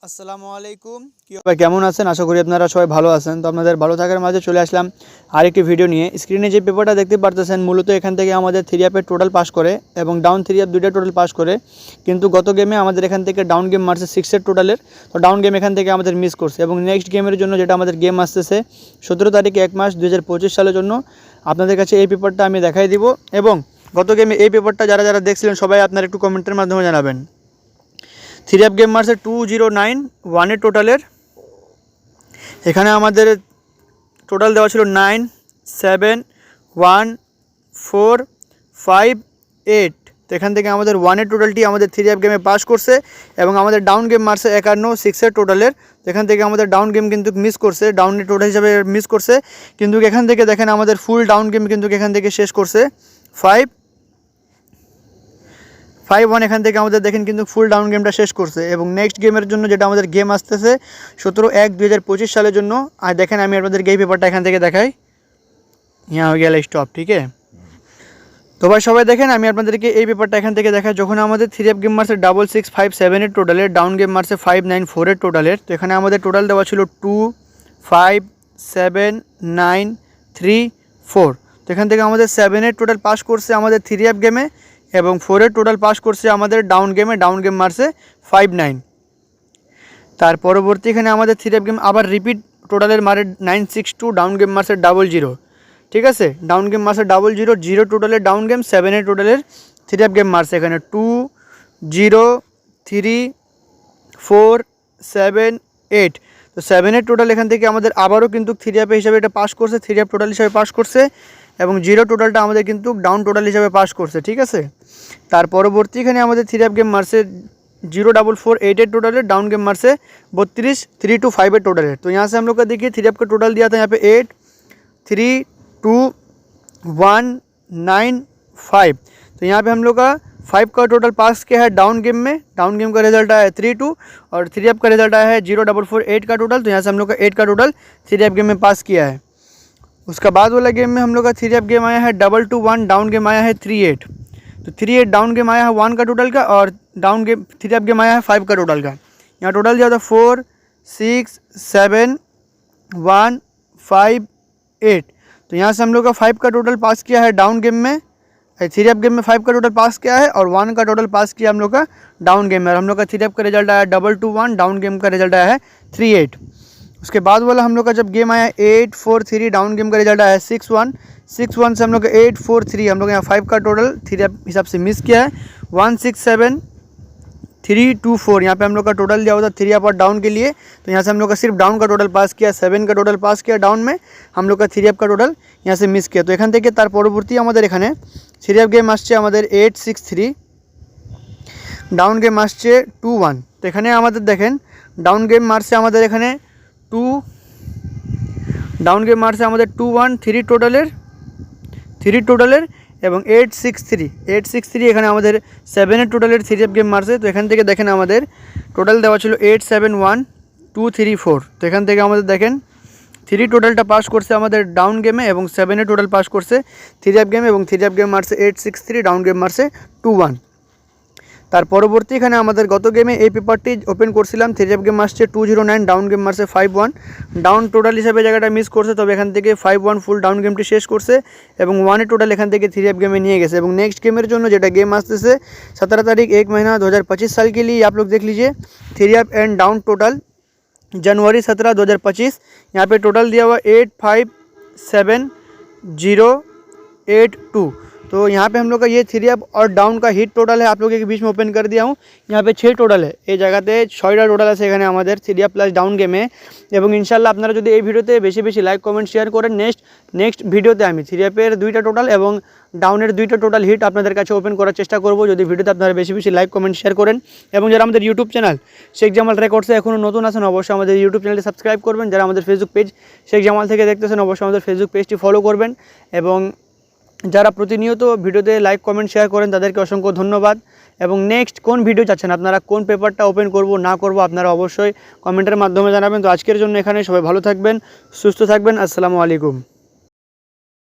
আসসালামু আলাইকুম। কেমন আছেন? আশা করি আপনারা সবাই ভালো আছেন। তো আপনাদের ভালো থাকার মাঝে চলে আসলাম আরেকটি ভিডিও নিয়ে। স্ক্রিনে যে পেপারটা দেখতে পারতেছেন মূলত এখান থেকে আমাদের 3 আপের টোটাল পাস করে এবং ডাউন 3 আপ দুইটা টোটাল পাস করে, কিন্তু গত গেমে আমাদের এখান থেকে ডাউন গেম মারছে 6 এর টোটালের। তো ডাউন গেম এখান থেকে আমাদের মিস করছে এবং নেক্সট গেমের জন্য যেটা আমাদের গেম আসতেছে 17 তারিখে 1 মাস 2025 সালের জন্য আপনাদের কাছে এই পেপারটা আমি দেখাই দিব। এবং গত গেমে এই পেপারটা যারা যারা দেখছিলেন সবাই আপনারা একটু কমেন্টের মাধ্যমে জানাবেন। 3 আপ গেম মারছে 209 1 টোটালের। এখানে আমাদের টোটাল দেওয়া ছিল 9 7 1 4 5 8। তো এখান থেকে আমাদের 1 টোটালটি আমাদের 3 আপ গেমে পাস করছে এবং আমাদের ডাউন গেম মারছে 51 6 টোটালের। তো এখান থেকে আমাদের ডাউন গেম কিন্তু মিস করছে, ডাউনের টোটাল হিসাবে মিস করছে, কিন্তু এখান থেকে দেখেন আমাদের ফুল ডাউন গেম কিন্তু এখান থেকে শেষ করছে 5-1। এখান থেকে আমাদের দেখেন কিন্তু ফুল ডাউন গেমটা শেষ করছে এবং নেক্সট গেমের জন্য যেটা আমাদের গেম আসতেছে 17/1/2025 সালের জন্য। আর দেখেন আমি আপনাদেরকে এই পেপারটা এখান থেকে দেখাই। यहाँ हो गया स्टॉप, ठीक है। তো ভাই সবাই দেখেন আমি আপনাদেরকে এই পেপারটা এখান থেকে দেখাই। যখন আমাদের 3 আপ গেম মারছে 6657 এর টোটালের, ডাউন গেম মারছে 594 এর টোটালের। তো এখানে আমাদের টোটাল দেওয়া ছিল 2 5 7 9 3 4। তো এখান থেকে আমাদের 7 এর টোটাল পাস করছে আমাদের 3 আপ গেমে এবং 4 এর টোটাল পাস করছে আমাদের ডাউন গেমে, ডাউন গেম মারছে 5-9। তার পরবর্তী এখানে আমাদের 3 আপ গেম আবার রিপিট টোটালের মারে 962, ডাউন গেম মারছে 00, ঠিক আছে। ডাউন গেম মারছে 00 0 টোটালের ডাউন গেম, 7 এর টোটালের 3 আপ গেম মারছে এখানে 2 0 3 4 7 8। তো 7 এর টোটাল এখান থেকে আমাদের আবারও কিন্তু 3 আপ হিসাবে এটা পাস করছে, 3 আপ টোটাল হিসাবে পাস করছে এবং 0 টোটালটা আমাদের কিন্তু ডাউন টোটাল হিসাবে পাস করছে, ঠিক আছে। তার পরবর্তী এখানে আমাদের 3 আপ गेम मार से 04488 टोटल है, डाउन गेम मार से 32 325 टोटल है। तो यहाँ से हम लोग का देखिए 3 अप का टोटल दिया था यहाँ पे 8 3 2 1 9 5। तो यहाँ पे हम लोग का 5 का टोटल पास किया है डाउन गेम में। डाउन गेम का रिजल्ट आया है 3-2 और 3 अप का रिजल्ट आया है 0448 का टोटल। तो यहाँ से हम लोग का 8 का टोटल 3 अप गेम में पास किया है। उसका बाद वाला गेम में हम लोग का 3 अप गेम आया है 221, डाउन गेम आया है 38। तो 38 डाउन गेम आया है 1 का टोटल का और डाउन गेम 3 अप गेम आया है 5 का टोटल का। यहाँ टोटल दिया था 4 6 7 1 5 8। तो यहाँ से हम लोग का 5 का टोटल पास किया है डाउन गेम में, 3 अप गेम में 5 का टोटल पास किया है और 1 का टोटल पास किया हम लोग का डाउन गेम में। और हम लोग का 3 अप का रिजल्ट आया 221, डाउन गेम का रिजल्ट आया है 38। उसके बाद वाला हम लोग का जब गेम आया 8-4-3, डाउन गेम का रिजल्ट आया है 6-1 से हम लोग का 8-4-3, हम लोग यहाँ 5 का टोटल 3 अप हिसाब से मिस किया है 1-6-7-3-2-4। यहाँ पे हम लोग का टोटल दिया होता 3 अप और डाउन के लिए। तो यहाँ से हम लोग का सिर्फ डाउन का टोटल पास किया, 7 का टोटल पास किया डाउन में, हम लोग का 3 अप का टोटल यहाँ से मिस किया। तो एखान থেকে তার পরবর্তী আমাদের এখানে 3 अप गेम আসছে আমাদের 8-6-3, ডাউন গেম আসছে 2-1। তো এখানে আমাদের দেখেন ডাউন গেম মারছে আমাদের এখানে 2, ডাউন গেম মারছে আমাদের 2-1 3 টোটালের এবং 8-6-3 এখানে আমাদের 7 এর টোটালের 3 আপ গেম মারছে। তো এখান থেকে দেখেন আমাদের টোটাল দেওয়া ছিল 8-7-1-2-3-4। তো এখান থেকে আমাদের দেখেন 3 টোটালটা পাস করছে আমাদের ডাউন গেমে এবং 7 এর টোটাল পাস করছে 3 আপ গেমে এবং 3 আপ গেম মারছে 8-6-3, ডাউন গেম মারছে 2-1। তার পরবর্তী এখানে আমাদের গত গেমে এই পেপারটি ওপেন করছিলাম, 3 আপ গেম আসছে 209, ডাউন গেম মারছে 5-1, ডাউন টোটাল হিসাবে জায়গাটা মিস করছে, তবে এখান থেকে 5-1 ফুল ডাউন গেমটি শেষ করছে এবং 1 এর টোটাল এখান থেকে 3 আপ गेमे নিয়ে গেছে। এবং নেক্সট गेमेर জন্য যেটা गेम আসতেছে 17 तारीख 1 महीना 2025 साल के लिए आप लोग देख लीजिए 3 अप एंड डाउन टोटल जनवरी 17 2025। यहाँ पे टोटल दिया हुआ 85708 तो यहाँ पे हम लोग का ये 3 अप और डाउन का हिट टोटल है, आप लोगों के बीच में ओपन कर दिया हूँ। यहाँ पे 6 टोटल है, ये जगहते 6টা টোটাল আছে এখানে আমাদের 3 अप প্লাস ডাউন গেমে। এবং ইনশাআল্লাহ আপনারা যদি এই ভিডিওতে বেশি বেশি লাইক কমেন্ট শেয়ার করেন, নেক্সট ভিডিওতে আমি 3 আপের 2টা টোটাল এবং ডাউনের 2টা টোটাল হিট আপনাদের কাছে ওপেন করার চেষ্টা করব, যদি ভিডিওতে আপনারা বেশি বেশি লাইক কমেন্ট শেয়ার করেন। এবং যারা আমাদের ইউটিউব চ্যানেল শেখ জামাল রেকর্ডসে এখনও নতুন আছেন অবশ্যই আমাদের ইউটিউব চ্যানেলটি সাবস্ক্রাইব করবেন। যারা আমাদের ফেসবুক পেজ শেখ জামাল থেকে দেখতেছেন অবশ্যই আমাদের ফেসবুক পেজটি ফলো করবেন। এবং যারা প্রতিনিয়ত ভিডিওতে লাইক কমেন্ট শেয়ার করেন তাদেরকে অসংখ্য ধন্যবাদ। এবং নেক্সট কোন ভিডিও চাচ্ছেন আপনারা, কোন পেপারটা ওপেন করব না করব আপনারা অবশ্যই কমেন্টের মাধ্যমে জানাবেন। তো আজকের জন্য এখানে সবাই ভালো থাকবেন, সুস্থ থাকবেন। আসসালামু আলাইকুম।